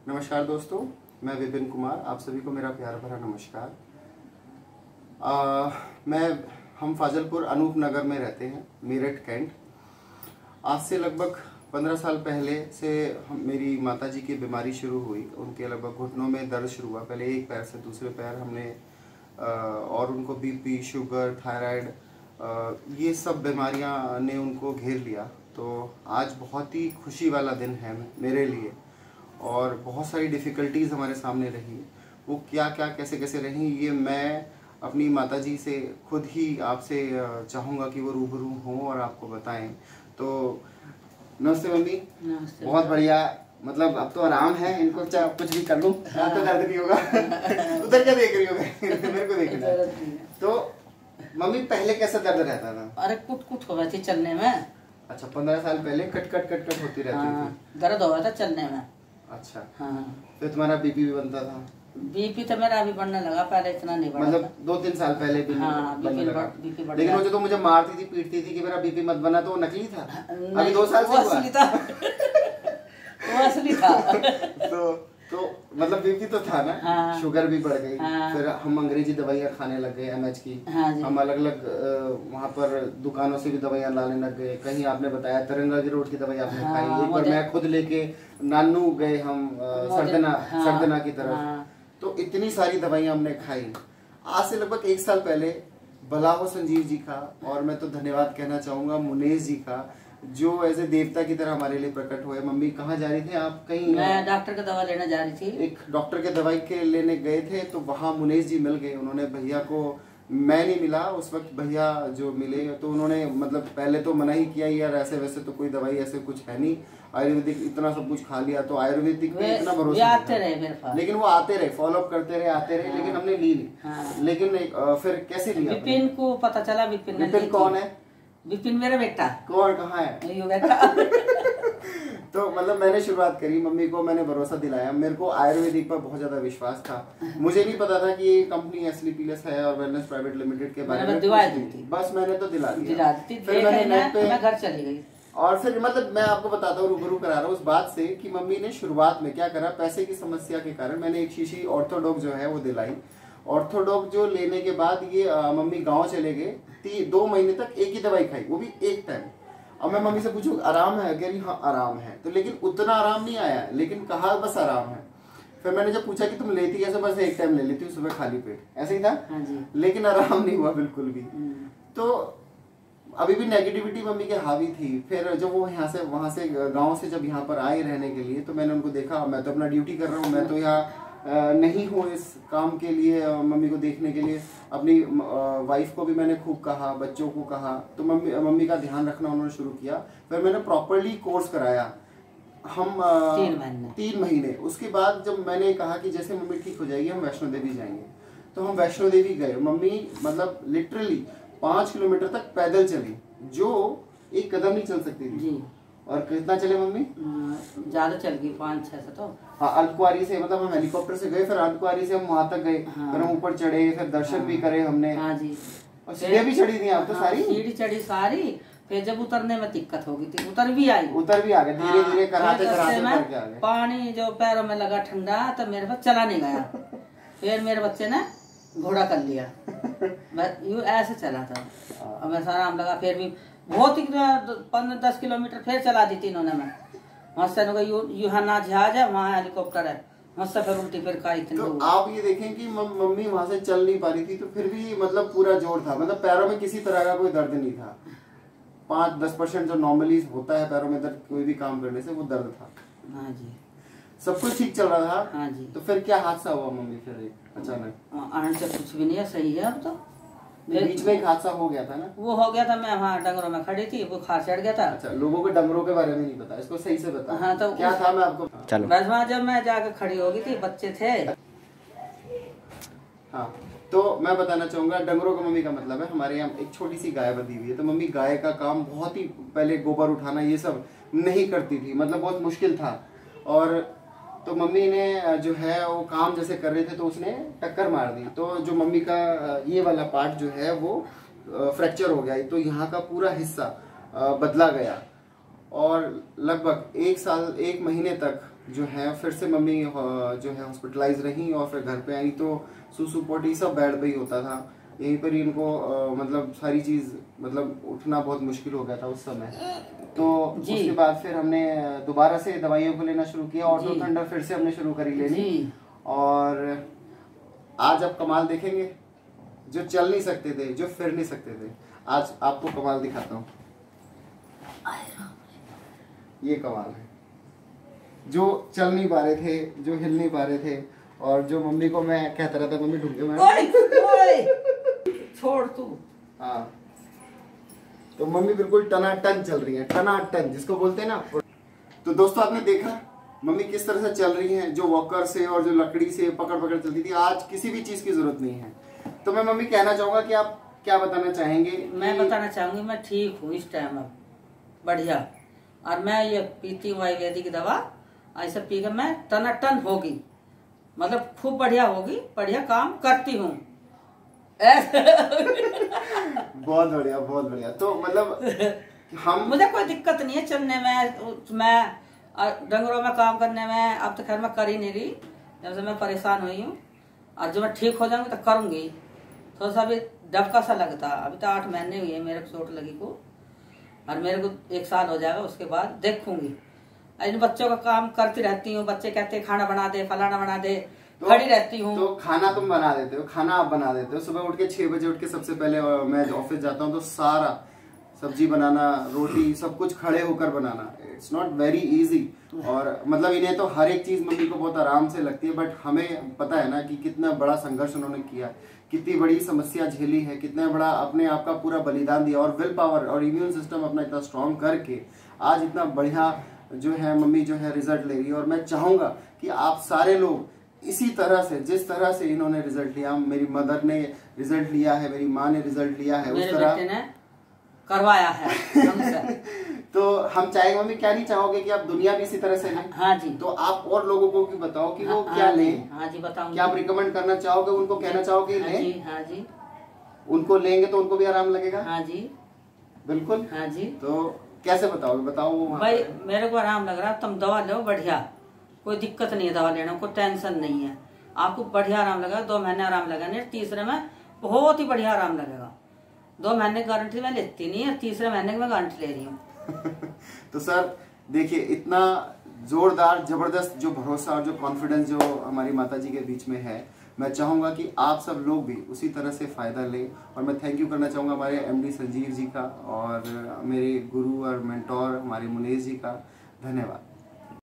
नमस्कार दोस्तों, मैं विपिन कुमार। आप सभी को मेरा प्यार भरा नमस्कार। हम फाजिलपुर अनूप नगर में रहते हैं, मेरठ कैंट। आज से लगभग 15 साल पहले से मेरी माताजी की बीमारी शुरू हुई। उनके लगभग घुटनों में दर्द शुरू हुआ, पहले एक पैर से दूसरे पैर हमने और उनको बीपी, शुगर, थायराइड ये सब बीमारियां ने उनको घेर लिया। तो आज बहुत ही खुशी वाला दिन है मेरे लिए और बहुत सारी डिफ़िकल्टीज़ हमारे सामने रही। वो क्या क्या कैसे कैसे रही, ये मैं अपनी माताजी से खुद ही आपसे चाहूँगा कि वो रूबरू हों और आपको बताएं। तो नमस्ते मम्मी। नमस्ते। बहुत बढ़िया, मतलब अब तो आराम है, इनको चाहे कुछ भी कर लूँ तो दर्द नहीं होगा। उधर क्या देख रही हो? मेरे को देखना है। तो मम्मी पहले कैसा दर्द रहता था? अरे कुट कुट हो रही थी चलने में। अच्छा, 15 साल पहले कट कट कट कट होती रहती थी। दर्द हो रहा था चलने में। अच्छा। हाँ। फिर तुम्हारा बीपी भी बनता था? बीपी तो मेरा अभी बढ़ने लगा, पहले इतना नहीं बढ़ा। मतलब 2-3 साल पहले भी बनने लगा। लेकिन वो जो तो मुझे मारती थी, पीटती थी कि मेरा बीपी मत बना, तो वो नकली था। अभी 2 साल से हुआ। असली था। वो असली था। तो मतलब बीपी तो था ना। हाँ। शुगर भी बढ़ गई। हाँ। फिर हम अंग्रेजी दवाइयाँ खाने लग गए, MH की। हाँ जी। हम अलग अलग वहाँ पर दुकानों से भी दवाइयाँ लाने लग गए। कहीं आपने बताया तिरंगा की रोड की दवाई आपने खाई। एक बार मैं खुद लेके नानू गए हम सरदना की तरफ। तो इतनी सारी दवाइयाँ हमने खाई। आज से लगभग 1 साल पहले भला हो संजीव जी का, और मैं तो धन्यवाद कहना चाहूँगा मुनेश जी का, जो एज ए देवता की तरह हमारे लिए प्रकट हुए। मम्मी कहाँ जा रही थी आप? कहीं मैं डॉक्टर का दवा लेने जा रही थी। एक डॉक्टर के दवाई के लेने गए थे, तो वहाँ मुनेश जी मिल गए। उन्होंने भैया को, मैं नहीं मिला उस वक्त, भैया जो मिले तो उन्होंने मतलब पहले तो मना ही किया, यार ऐसे वैसे तो कोई दवाई ऐसे कुछ है नहीं, आयुर्वेदिक इतना सब कुछ खा लिया, तो आयुर्वेदिक पे इतना भरोसा आते रहे मेरे पास। लेकिन वो आते रहे, फॉलो अप करते रहे, आते रहे। लेकिन हमने ली नहीं। लेकिन फिर कैसे लिया? विपिन को पता चला। विपिन कौन है? विपिन मेरा बेटा। कौन, कहाँ है? यो बेटा। तो मतलब मैंने शुरुआत करी, मम्मी को मैंने भरोसा दिलाया। मेरे को आयुर्वेदिक पर बहुत ज्यादा विश्वास था। मुझे नहीं पता था कि ये कंपनी एसलीपीएस है और वेलनेस प्राइवेट लिमिटेड के बारे में बस मैंने तो दिला दिया। फिर मैंने नेट पे घर चली गई। और फिर मतलब मैं आपको बताता हूँ, रूबरू करा रहा हूँ उस बात से कि मम्मी ने शुरुआत में क्या करा, पैसे की समस्या के कारण मैंने एक शीशी ऑर्थोडॉक्स जो है वो दिलाई। ऑर्थोडॉक्स जो लेने के बाद ये मम्मी गाँव चले गए। 2 महीने तक एक ही दवाई खाई, वो भी एक टाइम। अब मैं मम्मी से पूछूं आराम है? कह रही हाँ आराम है। तो लेकिन उतना आराम नहीं आया, लेकिन कहा बस आराम है। फिर मैंने जब पूछा कि तुम लेती कैसे? बस एक टाइम ले लेती हूँ, सुबह खाली पेट, ऐसे ही था। हाँ जी। लेकिन आराम नहीं हुआ बिल्कुल भी। तो अभी भी नेगेटिविटी मम्मी के हावी थी। फिर जब वो यहाँ से वहां से गाँव से जब यहाँ पर आए रहने के लिए, तो मैंने उनको देखा, मैं तो अपना ड्यूटी कर रहा हूँ, मैं तो यहाँ नहीं हूँ इस काम के लिए, मम्मी को देखने के लिए। अपनी वाइफ को भी मैंने खूब कहा, बच्चों को कहा, तो मम्मी का ध्यान रखना उन्होंने शुरू किया। फिर मैंने प्रॉपरली कोर्स कराया हम 3 महीने। उसके बाद जब मैंने कहा कि जैसे मम्मी ठीक हो जाएगी हम वैष्णो देवी जाएंगे, तो हम वैष्णो देवी गए। मम्मी मतलब लिटरली 5 किलोमीटर तक पैदल चली, जो एक कदम नहीं चल सकती थी जी। और कितना चले मम्मी? ज्यादा चल गई, 5-6 से। तो हाँ, अर्धकुआरी से, मतलब हम हेलीकॉप्टर से गए, फिर अर्धकुआरी से हम वहां तक गए। फिर हम ऊपर चढ़े, फिर दर्शन भी करे हमने। हाँ जी। और सीढ़ियाँ भी चढ़ी थी आप तो सारी? सीढ़ी चढ़ी सारी। फिर जब उतरने में दिक्कत हो गई थी, उतर भी आ गए, धीरे धीरे कराते कराते आ गए। पानी जो पैरों में लगा ठंडा, तो मेरे पास चला नहीं गया। फिर मेरे बच्चे ने घोड़ा कर लिया। यूं ऐसे चला था, अब मैं आराम लगा। फिर भी बहुत ही 15-10 किलोमीटर फिर चला दी थी इन्होंने। मैं मुझसे यहाँ ना जहाज है, वहाँ हेलीकॉप्टर है, मुझसे फिर उल्टी फिर का इतनी। तो आप ये देखें कि मम्मी वहां से चल नहीं पा रही थी, तो फिर भी मतलब पूरा जोर था, मतलब पैरों में किसी तरह का कोई दर्द नहीं था। 5-10% जो नॉर्मली होता है पैरों में दर्द कोई भी काम करने से, वो दर्द था। हाँ जी। सब कुछ ठीक चल रहा था। हाँ जी। तो फिर क्या हादसा हुआ मम्मी? फिर अचानक आने से कुछ भी नहीं है, सही है। अब तो बीच में एक हादसा हो गया था ना? वो हो गया था, मैं वहाँ डंगरों में खड़ी थी, वो खार चढ़ गया था। अच्छा, लोगों को डंगरों के बारे में नहीं पता, इसको सही से बता। हाँ, तो क्या था? मैं आपको चलो, बस वहाँ जब मैं जाकर खड़ी हो गई थी, बच्चे थे। हाँ, तो मैं बताना चाहूंगा, डंगरों का मम्मी का मतलब है हमारे यहाँ एक छोटी सी गाय बंधी हुई है। तो मम्मी गाय का काम बहुत ही पहले, गोबर उठाना ये सब नहीं करती थी, मतलब बहुत मुश्किल था। और तो मम्मी ने जो है वो काम जैसे कर रहे थे, तो उसने टक्कर मार दी। तो जो मम्मी का ये वाला पार्ट जो है वो फ्रैक्चर हो गया, तो यहाँ का पूरा हिस्सा बदला गया। और लगभग 1 साल 1 महीने तक जो है फिर से मम्मी जो है हॉस्पिटलाइज रही और फिर घर पे आई तो सुसु पोटी सब बेड पे ही होता था। यहीं पर ही इनको मतलब सारी चीज़ मतलब उठना बहुत मुश्किल हो गया था उस समय। तो उसके बाद फिर हमने दोबारा से दवाइयों को लेना शुरू किया, ऑटो थंडर फिर से हमने शुरू करी लेनी। और आज आप कमाल देखेंगे, जो चल नहीं सकते थे, जो फिर नहीं सकते थे, आज आपको कमाल दिखाता हूँ। ये कमाल है, जो चल नहीं पा रहे थे, जो हिल नहीं पा रहे थे, और जो मम्मी को मैं कहता रहता मम्मी ढूंढ के मैं छोड़ तू। हाँ, तो मम्मी बिल्कुल टनाटन चल रही है, टनाटन जिसको बोलते हैं ना। तो दोस्तों आपने देखा मम्मी किस तरह से चल रही हैं, जो वॉकर से और जो लकड़ी से पकड़ पकड़ चलती थी, आज किसी भी चीज की जरूरत नहीं है। तो मैं मम्मी कहना चाहूंगा कि आप क्या बताना चाहेंगे? मैं बताना चाहूंगी मैं ठीक हूँ इस टाइम, अब बढ़िया। और मैं ये पीती हूँ आयुर्वेदिक दवा, ऐसा पी कर मैं टनाटन होगी, मतलब खूब बढ़िया होगी, बढ़िया काम करती हूँ। बहुत बढ़िया, बहुत बढ़िया। तो मतलब मुझे कोई दिक्कत नहीं है चलने में, मैं डंगरों में काम करने में। अब तो खैर मैं कर ही नहीं रही जब से मैं परेशान हुई हूँ। और जब मैं ठीक हो जाऊंगी तो करूंगी। थोड़ा सा अभी डबका सा लगता, अभी तो 8 महीने हुए मेरे को चोट लगी को, और मेरे को 1 साल हो जाएगा, उसके बाद देखूंगी। इन बच्चों का काम करती रहती हूँ, बच्चे कहते हैं खाना बना दे, फलाना बना दे, तो खड़ी रहती हूँ। तो खाना तुम बना देते हो, खाना आप बना देते हो। सुबह उठ के 6 बजे उठ के सबसे पहले मैं ऑफिस जाता हूँ तो सारा सब्जी बनाना, रोटी, सब कुछ खड़े होकर बनाना, इट्स नॉट वेरी इजी। और मतलब इन्हें तो हर एक चीज मम्मी को बहुत आराम से लगती है, बट हमें पता है ना कि कितना बड़ा संघर्ष उन्होंने किया, कितनी बड़ी समस्या झेली है, कितना बड़ा अपने आप का पूरा बलिदान दिया, और विल पावर और इम्यून सिस्टम अपना इतना स्ट्रॉन्ग करके आज इतना बढ़िया जो है मम्मी जो है रिजल्ट ले रही है। और मैं चाहूंगा कि आप सारे लोग इसी तरह से, जिस तरह से इन्होंने रिजल्ट लिया, मेरी मदर ने रिजल्ट लिया है, मेरी माँ ने रिजल्ट लिया है, उस तरह करवाया है हमसे। तो हम चाहेंगे मम्मी, क्या नहीं चाहोगे कि आप दुनिया भी इसी तरह से लें? हाँ जी। तो आप और लोगों को भी बताओ कि वो क्या लें। हाँ जी बताऊंगी। क्या आप रिकमेंड करना चाहोगे, उनको कहना चाहोगे हाँ जी, हाँ जी। उनको लेंगे तो उनको भी आराम लगेगा? हाँ जी बिल्कुल। हाँ जी। तो कैसे बताओगे, बताओ भाई। मेरे को आराम लग रहा है, तुम दवा लो बढ़िया, कोई दिक्कत नहीं है दवा लेने को, टेंशन नहीं है, आपको बढ़िया आराम लगेगा। 2 महीने आराम लगेगा, नहीं तीसरे में बहुत ही बढ़िया आराम लगेगा। 2 महीने की गारंटी मैं लेती नहीं है, तीसरे महीने की मैं गारंटी ले रही हूँ। तो सर देखिए, इतना जोरदार जबरदस्त जो भरोसा और जो कॉन्फिडेंस जो हमारी माता जी के बीच में है, मैं चाहूँगा कि आप सब लोग भी उसी तरह से फ़ायदा लें। और मैं थैंक यू करना चाहूँगा हमारे एमडी संजीव जी का, और मेरे गुरु और मेंटोर हमारे मुनेश जी का। धन्यवाद।